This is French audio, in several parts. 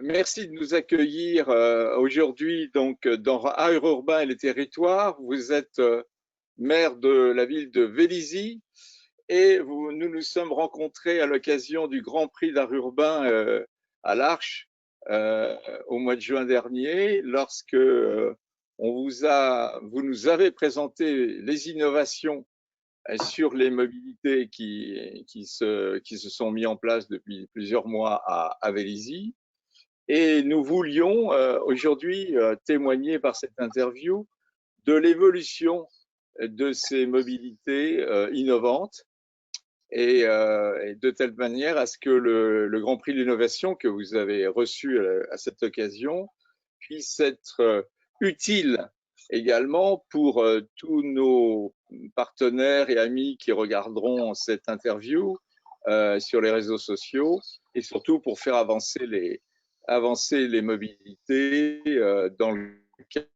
Merci de nous accueillir aujourd'hui donc dans Air Urbain et les territoires. Vous êtes maire de la ville de Vélizy et nous nous sommes rencontrés à l'occasion du Grand Prix d'Art Urbain à l'Arche euh, au mois de juin dernier, lorsque vous nous avez présenté les innovations sur les mobilités qui se sont mis en place depuis plusieurs mois à Vélizy. Et nous voulions aujourd'hui témoigner par cette interview de l'évolution de ces mobilités innovantes et de telle manière à ce que le Grand Prix de l'innovation que vous avez reçu à cette occasion puisse être utile également pour tous nos partenaires et amis qui regarderont cette interview sur les réseaux sociaux et surtout pour faire avancer les mobilités dans le cadre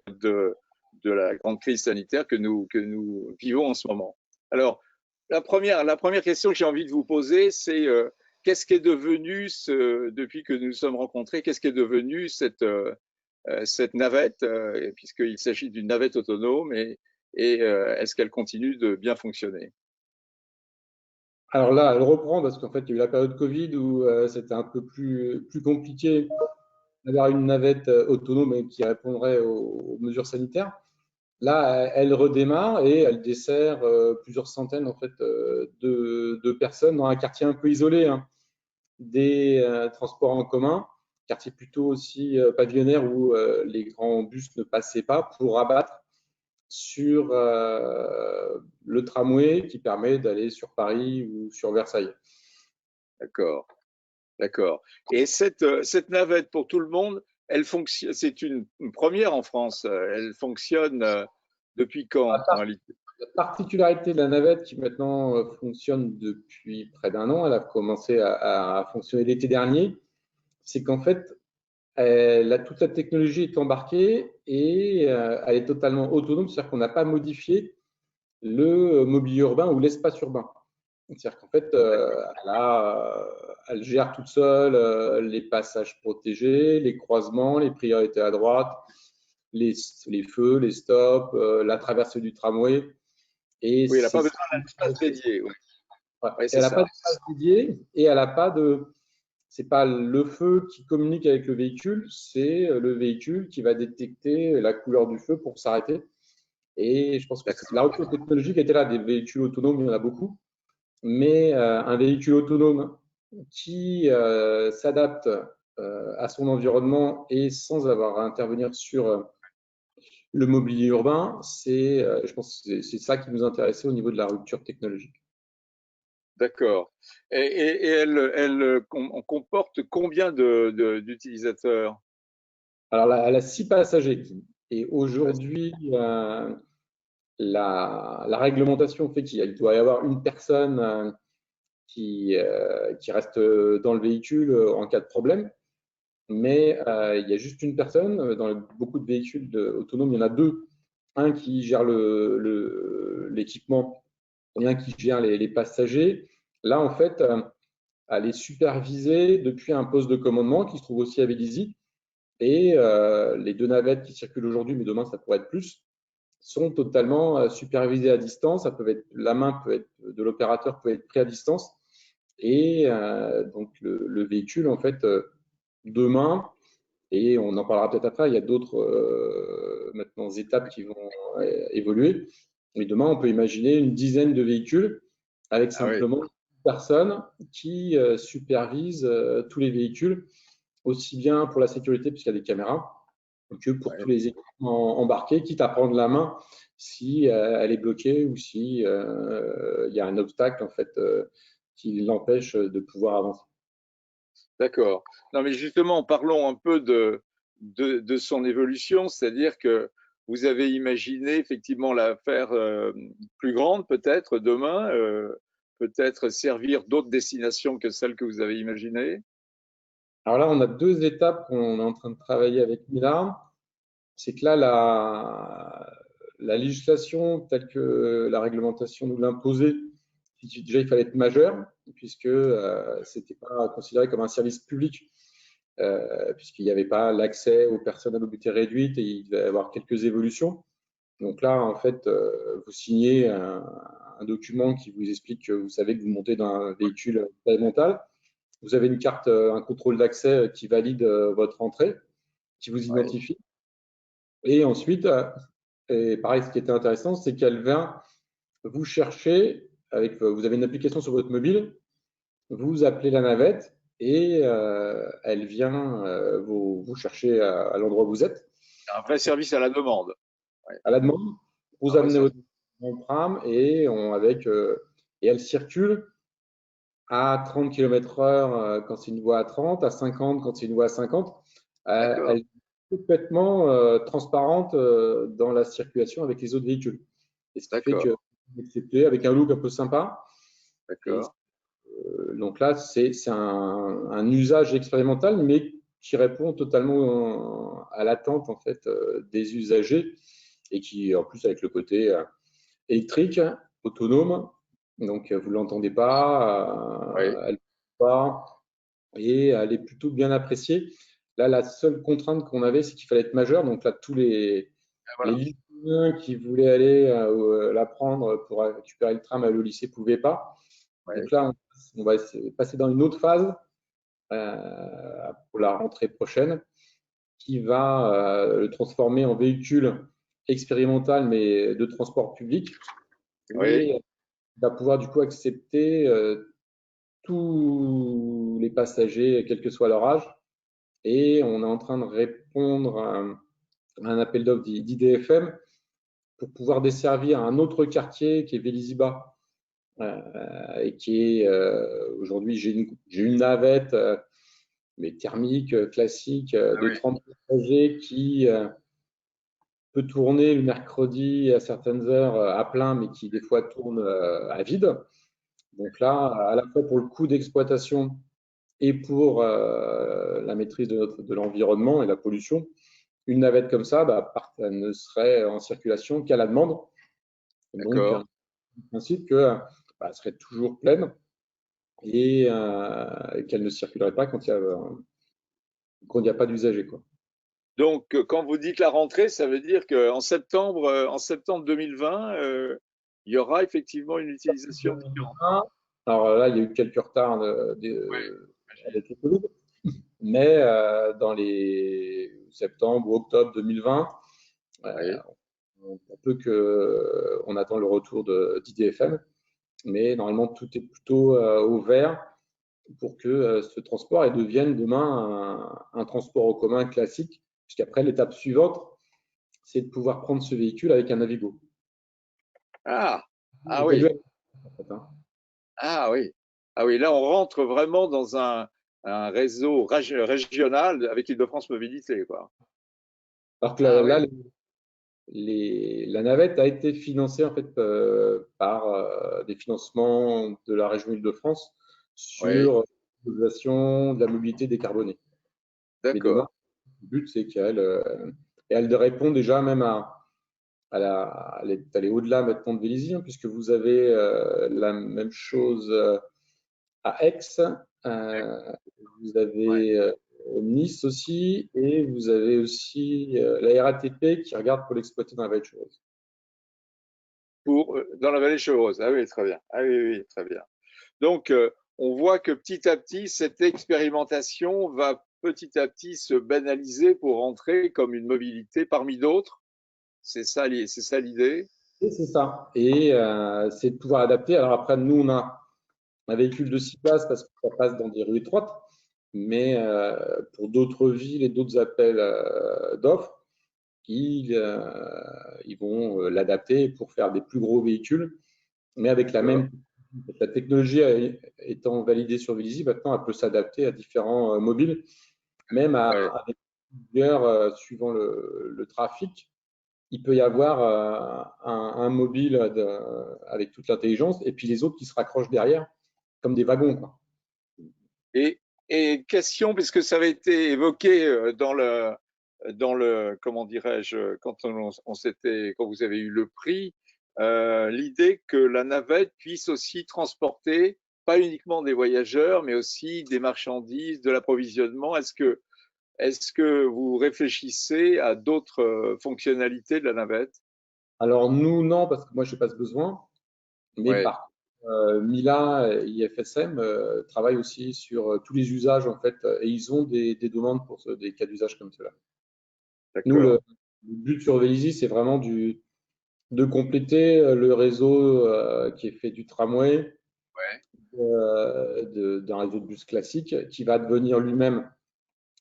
de la grande crise sanitaire que nous vivons en ce moment. Alors, la première question que j'ai envie de vous poser, c'est qu'est-ce qui est devenu, depuis que nous nous sommes rencontrés, qu'est-ce qui est devenu cette navette, puisqu'il s'agit d'une navette autonome, et est-ce qu'elle continue de bien fonctionner? Alors là, elle reprend parce qu'en fait, il y a eu la période Covid où c'était un peu plus compliqué d'avoir une navette autonome qui répondrait aux mesures sanitaires. Là, elle redémarre et elle dessert plusieurs centaines en fait, de personnes dans un quartier un peu isolé, hein, des transports en commun, quartier plutôt aussi pavillonnaire où les grands bus ne passaient pas pour abattre sur le tramway qui permet d'aller sur Paris ou sur Versailles. D'accord, d'accord. Et cette navette pour tout le monde, elle fonctionne, c'est une première en France. Elle fonctionne depuis quand en réalité? La particularité de la navette qui maintenant fonctionne depuis près d'un an, elle a commencé à fonctionner l'été dernier, c'est qu'en fait, toute la technologie est embarquée et elle est totalement autonome, c'est-à-dire qu'on n'a pas modifié le mobilier urbain ou l'espace urbain. C'est-à-dire qu'en fait, elle gère toute seule les passages protégés, les croisements, les priorités à droite, les feux, les stops, la traversée du tramway. Et Oui, elle n'a pas c'est ça. besoin d'un espace dédié. Oui, Ouais. oui, c'est Elle n'a pas ça. d'espace dédié et elle n'a pas de. C'est pas le feu qui communique avec le véhicule, c'est le véhicule qui va détecter la couleur du feu pour s'arrêter. Et je pense que D'accord. la rupture technologique était là. Des véhicules autonomes, il y en a beaucoup. Mais un véhicule autonome qui s'adapte à son environnement et sans avoir à intervenir sur le mobilier urbain, je pense que c'est ça qui nous intéressait au niveau de la rupture technologique. D'accord. Et on comporte combien d'utilisateurs? Alors, elle a 6 passagers. Et aujourd'hui, la réglementation fait qu'il doit y avoir une personne qui reste dans le véhicule en cas de problème. Mais il y a juste une personne. Dans beaucoup de véhicules autonomes, il y en a deux. Un qui gère l'équipement et un qui gère les passagers. Là, en fait, elle est supervisée depuis un poste de commandement qui se trouve aussi à Vélizy. Et les deux navettes qui circulent aujourd'hui, mais demain, ça pourrait être plus, sont totalement supervisées à distance. La main de l'opérateur peut être prise à distance. Et donc, le véhicule, en fait, demain, et on en parlera peut-être après, il y a d'autres maintenant étapes qui vont évoluer. Mais demain, on peut imaginer une dizaine de véhicules avec Ah oui, simplement une personne qui supervise tous les véhicules, aussi bien pour la sécurité, puisqu'il y a des caméras, que pour ouais. tous les équipements embarqués, quitte à prendre la main si elle est bloquée ou si il y a un obstacle en fait qui l'empêche de pouvoir avancer. D'accord. Non, mais justement, parlons un peu de son évolution, c'est-à-dire que vous avez imaginé effectivement la faire plus grande peut-être demain, peut-être servir d'autres destinations que celles que vous avez imaginées. Alors là, on a deux étapes qu'on est en train de travailler avec Milan. C'est que là, la législation telle que la réglementation nous l'imposait, déjà il fallait être majeur, puisque ce n'était pas considéré comme un service public puisqu'il n'y avait pas l'accès aux personnes à mobilité réduite et il devait y avoir quelques évolutions. Donc là, en fait, vous signez un document qui vous explique que vous savez que vous montez dans un véhicule expérimental. Vous avez une carte, un contrôle d'accès qui valide votre entrée, qui vous Ouais. identifie. Et ensuite, et pareil, ce qui était intéressant, c'est qu'elle vient vous chercher, vous avez une application sur votre mobile, vous appelez la navette et elle vient vous chercher à l'endroit où vous êtes, Un vrai service à la demande. Ouais. à la demande, Un vous vrai amenez service. votre tram et, et elle circule à 30 km/h quand c'est une voie à 30, à 50 quand c'est une voie à 50. D'accord, Elle est complètement transparente dans la circulation avec les autres véhicules. Et ce qui fait que d'accord, accepté avec un look un peu sympa. Et d'accord. donc là, c'est un usage expérimental, mais qui répond totalement à l'attente en fait des usagers et qui, en plus, avec le côté électrique, autonome, donc vous l'entendez pas, Oui. elle pas, et elle est plutôt bien appréciée. Là, la seule contrainte qu'on avait, c'est qu'il fallait être majeur. Donc là, tous Et les voilà. lycéens qui voulaient aller la prendre pour récupérer le tram à au lycée ne pouvaient pas. Oui. Donc là, on va passer dans une autre phase pour la rentrée prochaine qui va le transformer en véhicule expérimental, mais de transport public. Oui. Et va pouvoir du coup accepter tous les passagers, quel que soit leur âge. Et on est en train de répondre à un appel d'offres d'IDFM pour pouvoir desservir un autre quartier qui est Vélizy-Bas. Et qui est aujourd'hui, j'ai une navette, mais thermique, classique, Ah de oui. 30 passagers qui peut tourner le mercredi à certaines heures à plein, mais qui des fois tourne à vide. Donc là, à la fois pour le coût d'exploitation et pour la maîtrise de l'environnement et la pollution, une navette comme ça elle ne serait en circulation qu'à la demande. Donc, D'accord. le principe que elle serait toujours pleine et qu'elle ne circulerait pas quand il n'y a pas d'usagers, quoi. Donc, quand vous dites la rentrée, ça veut dire en septembre 2020, il y aura effectivement une utilisation différente. Alors là, il y a eu quelques retards Oui, j'imagine. avec le Covid, mais dans les septembre ou octobre 2020, Oui, on attend le retour d'IDFM, mais normalement tout est plutôt au vert pour que ce transport devienne demain un transport en commun classique, puisqu'après l'étape suivante, c'est de pouvoir prendre ce véhicule avec un Navigo. ah, ah oui, Évoluer, en fait, hein. ah oui, ah oui. Là, on rentre vraiment dans un réseau régional avec Île-de-France Mobilité, quoi. Alors que Ah là, oui, la navette a été financée en fait par des financements de la région Île-de-France oui, sur l'utilisation de la mobilité décarbonée. Mais demain, d'accord. le but c'est elle répond déjà même elle est allée au-delà maintenant de Vélizy, hein, puisque vous avez la même chose à Aix, euh, vous Ouais. avez Nice aussi, et vous avez aussi la RATP qui regarde pour l'exploiter dans la vallée de Chevreuse. Dans la vallée Chevreuse. Ah oui, très bien. Ah oui, oui, très bien. Donc, on voit que petit à petit, cette expérimentation va petit à petit se banaliser pour entrer comme une mobilité parmi d'autres. C'est ça l'idée. Et c'est ça. Et c'est de pouvoir adapter. Alors après, nous, on a un véhicule de 6 places parce que ça passe dans des rues étroites. Mais pour d'autres villes et d'autres appels d'offres, ils vont l'adapter pour faire des plus gros véhicules, mais avec la D'accord. même. La technologie étant validée sur Vélizy, maintenant, elle peut s'adapter à différents mobiles, même Ouais. à des plusieurs, suivant le trafic. Il peut y avoir un mobile avec toute l'intelligence et puis les autres qui se raccrochent derrière comme des wagons, quoi. Et, et question, puisque ça avait été évoqué dans le, comment dirais-je, quand vous avez eu le prix, l'idée que la navette puisse aussi transporter pas uniquement des voyageurs, mais aussi des marchandises, de l'approvisionnement. Est-ce que vous réfléchissez à d'autres fonctionnalités de la navette? Alors nous, non, parce que moi, je n'ai pas ce besoin. Mais Oui, par contre, Mila et IFSM travaillent aussi sur tous les usages, en fait, et ils ont des demandes pour des cas d'usage comme cela. Nous, d'accord. le but sur Vélizy, c'est vraiment de compléter le réseau qui est fait du tramway, Ouais, d'un réseau de bus classique, qui va devenir lui-même,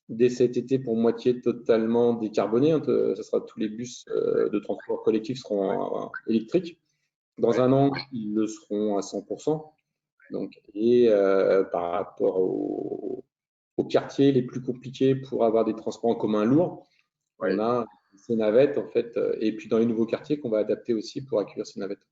dès cet été, pour moitié totalement décarboné. Hein. Ce sera tous les bus de transport collectif seront électriques. Dans ouais, un an, ils le seront à 100%. Donc, et par rapport aux quartiers les plus compliqués pour avoir des transports en commun lourds, on ouais, a ces navettes, en fait, et puis dans les nouveaux quartiers qu'on va adapter aussi pour accueillir ces navettes.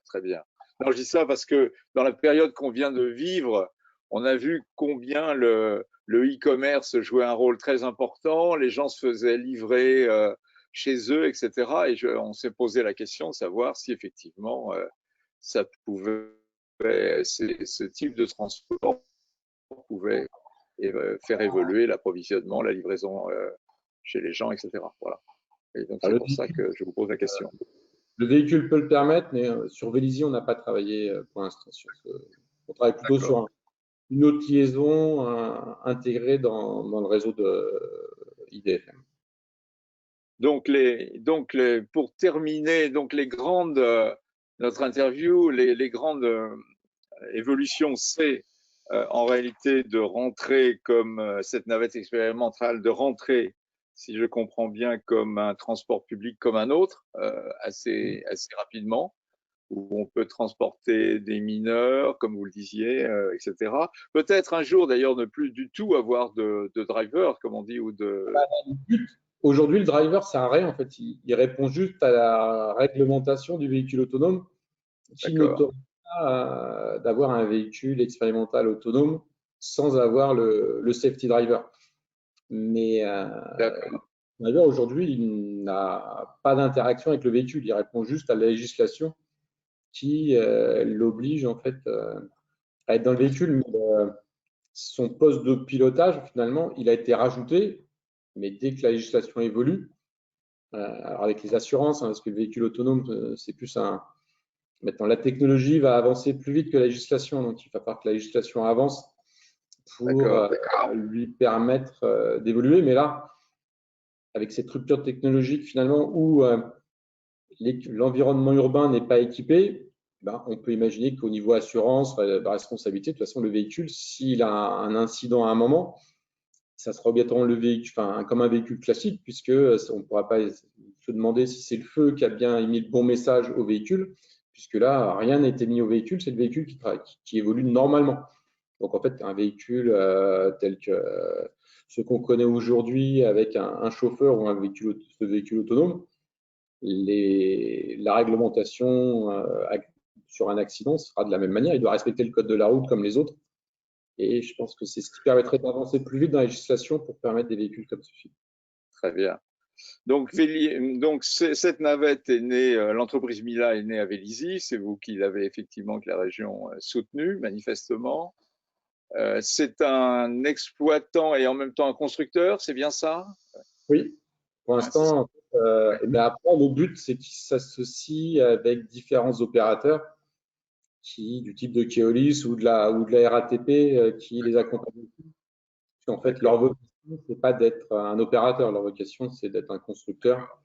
très bien. Non, je dis ça parce que dans la période qu'on vient de vivre, on a vu combien le e-commerce jouait un rôle très important. Les gens se faisaient livrer chez eux, etc. Et on s'est posé la question de savoir si effectivement ça pouvait, ce type de transport pouvait faire évoluer l'approvisionnement, la livraison chez les gens, etc. Voilà. Et donc c'est Alors, pour ça que je vous pose la question. le véhicule peut le permettre, mais sur Vélizy, on n'a pas travaillé pour l'instant sur ce. On travaille plutôt D'accord. sur une autre liaison intégrée dans le réseau de IDFM. Pour terminer, donc les grandes, notre interview, les grandes évolutions, c'est en réalité de rentrer comme cette navette expérimentale, de rentrer, si je comprends bien, comme un transport public comme un autre, assez rapidement, où on peut transporter des mineurs, comme vous le disiez, etc. Peut-être un jour, d'ailleurs, ne plus du tout avoir de driver, comme on dit, ou de. Aujourd'hui, le driver sert à rien. En fait, il répond juste à la réglementation du véhicule autonome qui D'accord, n'autorise pas d'avoir un véhicule expérimental autonome sans avoir le safety driver. Mais d'accord, le driver, aujourd'hui, il n'a pas d'interaction avec le véhicule. Il répond juste à la législation qui l'oblige en fait à être dans le véhicule. Mais, son poste de pilotage, finalement, il a été rajouté, mais dès que la législation évolue, alors avec les assurances, hein, parce que le véhicule autonome, c'est plus un. Maintenant, la technologie va avancer plus vite que la législation, donc il va falloir que la législation avance pour d'accord. lui permettre d'évoluer. Mais là, avec cette rupture technologique, finalement, où l'environnement urbain n'est pas équipé, ben, on peut imaginer qu'au niveau assurance, responsabilité, de toute façon, le véhicule, s'il a un incident à un moment, ça sera obligatoirement le véhicule, enfin, comme un véhicule classique, puisque on ne pourra pas se demander si c'est le feu qui a bien émis le bon message au véhicule, puisque là, rien n'a été mis au véhicule, c'est le véhicule qui évolue normalement. Donc, en fait, un véhicule tel que ce qu'on connaît aujourd'hui avec un chauffeur ou ce véhicule autonome, la réglementation sur un accident sera de la même manière. Il doit respecter le code de la route comme les autres. Et je pense que c'est ce qui permettrait d'avancer plus vite dans la législation pour permettre des véhicules comme ceci. Très bien. Donc cette navette est née, l'entreprise Mila est née à Vélizy, c'est vous qui l'avez effectivement, que la région soutenue, manifestement. C'est un exploitant et en même temps un constructeur, c'est bien ça? Oui, pour Ouais, c'est ça. l'instant, mais après, le but, c'est qu'ils s'associent avec différents opérateurs du type de Keolis ou de la RATP qui les accompagnent. En fait, leur D'accord, vocation, c'est pas d'être un opérateur, leur vocation, c'est d'être un constructeur,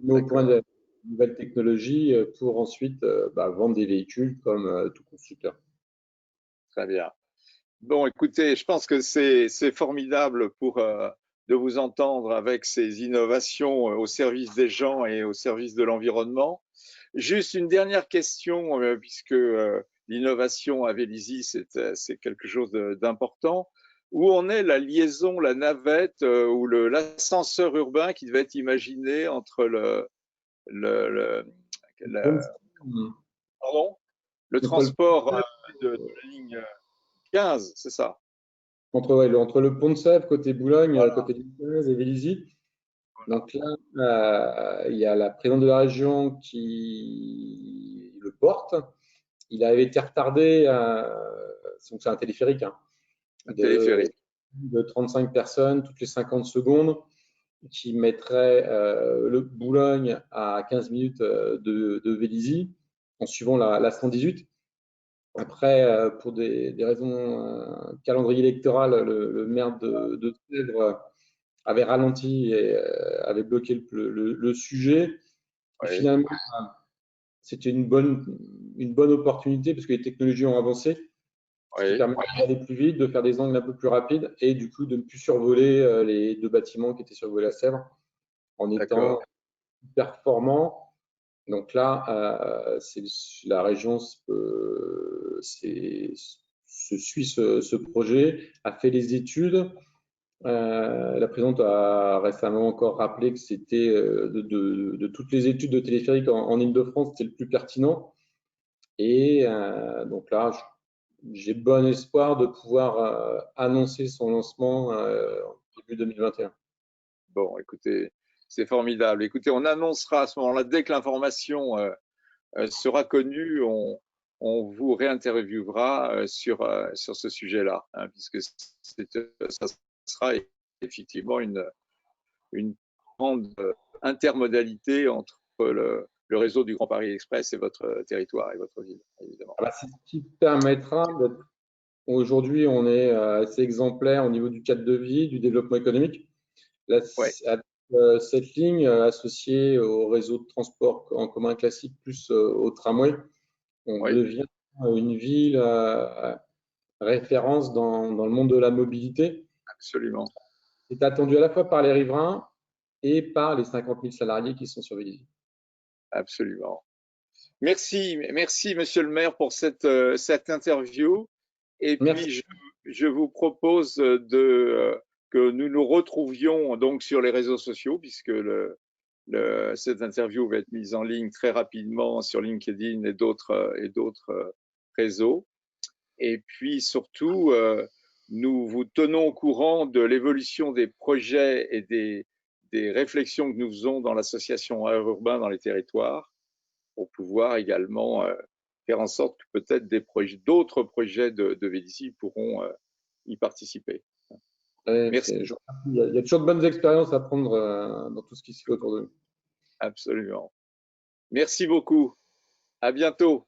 mais au point d'accord, de nouvelles technologies pour ensuite vendre des véhicules comme tout constructeur. très bien. Bon, écoutez, je pense que c'est formidable de vous entendre avec ces innovations au service des gens et au service de l'environnement. Juste une dernière question, puisque l'innovation à Vélizy, c'est quelque chose d'important. Où en est la liaison, la navette ou l'ascenseur urbain qui devait être imaginé entre le, le- le- pardon, le Entre le, transport de la ligne 15, c'est ça? entre le pont de Sèvres, côté Boulogne, Voilà. côté du 15 et Vélizy. Donc là, il y a la présidente de la région qui le porte. il avait été retardé, donc c'est un téléphérique, hein, Un téléphérique. de 35 personnes toutes les 50 secondes, qui mettrait le Boulogne à 15 minutes de Vélizy, en suivant la 118. Après, pour des raisons calendrier électoral, le maire de Trèves avait ralenti et avait bloqué le sujet. Et Oui, finalement, c'était une bonne opportunité parce que les technologies ont avancé, ce qui oui, permet d'aller plus vite, de faire des angles un peu plus rapides et du coup de ne plus survoler les deux bâtiments qui étaient survolés à Sèvres en étant d'accord. performant. Donc là, la région suit ce projet, a fait les études. La présidente a récemment encore rappelé que c'était de toutes les études de téléphérique en Île-de-France, c'était le plus pertinent. Et donc là, j'ai bon espoir de pouvoir annoncer son lancement en début 2021. Bon, écoutez, c'est formidable. Écoutez, on annoncera à ce moment-là, dès que l'information sera connue, on vous réinterviewera sur ce sujet-là, hein, puisque ça sera effectivement une grande intermodalité entre le réseau du Grand Paris Express et votre territoire et votre ville, évidemment. Ah bah, c'est ce qui permettra aujourd'hui, on est assez exemplaire au niveau du cadre de vie, du développement économique. Là, Ouais, avec cette ligne associée au réseau de transport en commun classique plus au tramway, on ouais, devient une ville référence dans le monde de la mobilité. absolument, C'est attendu à la fois par les riverains et par les 50 000 salariés qui sont sur Vélizy. absolument. Merci, merci, Monsieur le maire, pour cette interview. Et Merci. puis, je vous propose que nous nous retrouvions donc sur les réseaux sociaux, puisque cette interview va être mise en ligne très rapidement sur LinkedIn et d'autres réseaux. Et puis surtout, nous vous tenons au courant de l'évolution des projets et des réflexions que nous faisons dans l'association Air Urbain dans les territoires, pour pouvoir également faire en sorte que peut-être d'autres projets de Vélizy pourront y participer. Merci, Il y a toujours de bonnes expériences à prendre dans tout ce qui se fait autour de nous. absolument. Merci beaucoup. À bientôt.